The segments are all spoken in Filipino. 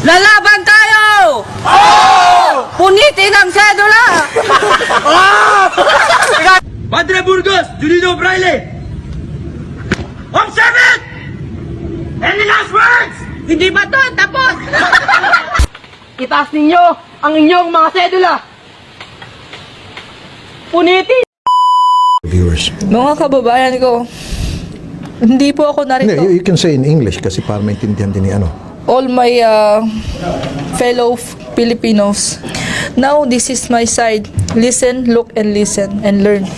Lalaban tayo! Punitin ang sedula! Padre Burgos, Julino Braille! Observe it! Any last words? Hindi ba to? Tapos! Itaas ninyo ang inyong mga sedula. Punitin! Viewers. Mga kababayan ko, hindi po ako narito. No, you can say in English kasi para maintindihan din ni ano. All my fellow Filipinos. Now, this is my side. Listen, look, and listen, and learn.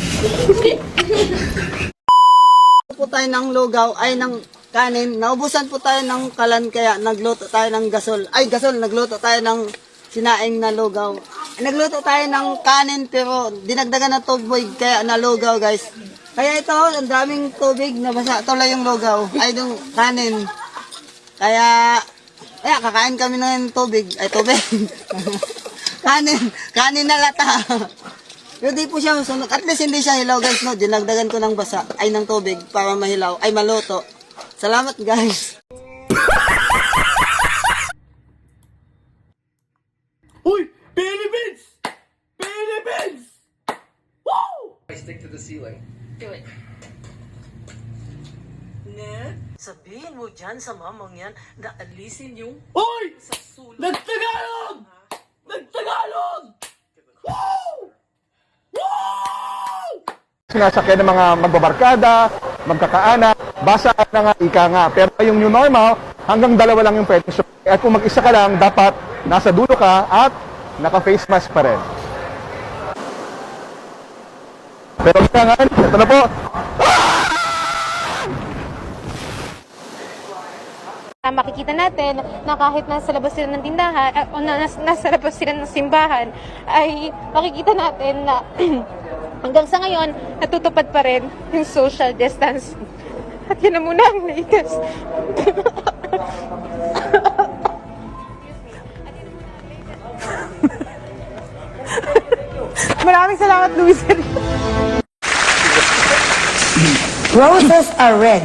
Po tayo ng lugaw ay ng kanin. Naubusan po tayo ng kalan kaya nagluto tayo ng nagluto tayo ng sinaing na lugaw. Nagluto tayo ng kanin pero dinagdagan na tubig kaya nalugaw guys. Kaya ito, ang daming tubig nabasa tuloy yung lugaw ay yung kanin. Kaya kakain kami ng tubig. kanin na lata. Pero di po siya masunod. At least hindi siya hilaw guys, no? Dinagdagan ko ng basa, ay ng tubig para mahilaw, ay maluto. Salamat guys. Uy! Philippines! Philippines! Woo! I stick to the ceiling. Do it. Ne, sabihin mo dyan sa mamang yan na alisin yung Uy! sa sulok. Nagtagalog! Nagtagalog! Woo! Woo! Sinasakyan ng mga magbabarkada, magkakaanak, basa na nga, ika nga. Pero yung new normal, hanggang 2 lang yung pwede. At kung mag-isa ka lang, dapat nasa dulo ka at naka-face mask pa rin. Pero kailangan, ito na po. Makikita natin na kahit nasa labas sila ng tindahan o nasa labas sila ng simbahan ay makikita natin na hanggang sa ngayon natutupad pa rin yung social distance. At yun na muna ang latest. Maraming salamat, Luis. Roses are red,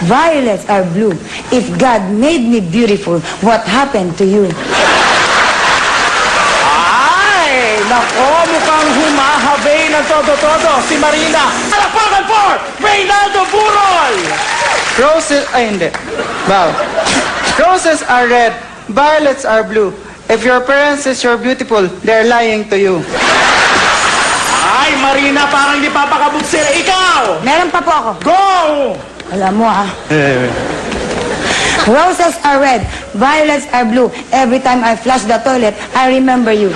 violets are blue. If God made me beautiful, what happened to you? Ay! Nako, mukhang humahabay ng todo-todo si Marina. Alapagan for Reynaldo Burol! Roses, ay hindi. Wow. Roses are red, violets are blue. If your parents is you're beautiful, they're lying to you. Ay, Marina, parang di papakabog sila. Ikaw! Meron pa po ako. Go! Alam mo Roses are red, violets are blue. Every time I flush the toilet, I remember you.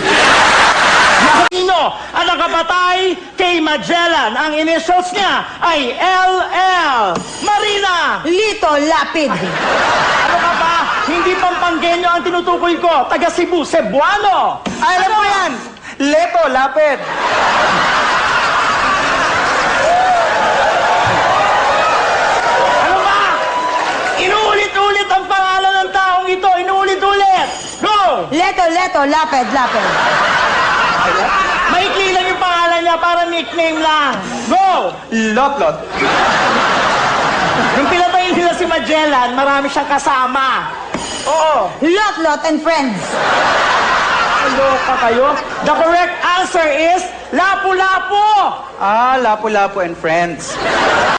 Sino ang nakapatay kay Magellan? Ang initials niya ay LL. Marina! Lito Lapid. Ano ka ba? Hindi Pampanggenyo ang tinutukoy ko. Taga Cebu, Cebuano. Alam mo yan! Leto, lapid. Ano ba? Inuulit-ulit ang pangalan ng taong ito. Inuulit-ulit. Go! Leto, Lapid, Lapid. Maikli lang yung pangalan niya para nickname lang. Go! Lot-lot. Nung pinatay nila si Magellan, marami siyang kasama. Oo. Lot and friends. Loka kayo. The correct answer is Lapu-Lapu. Ah, Lapu-Lapu and friends.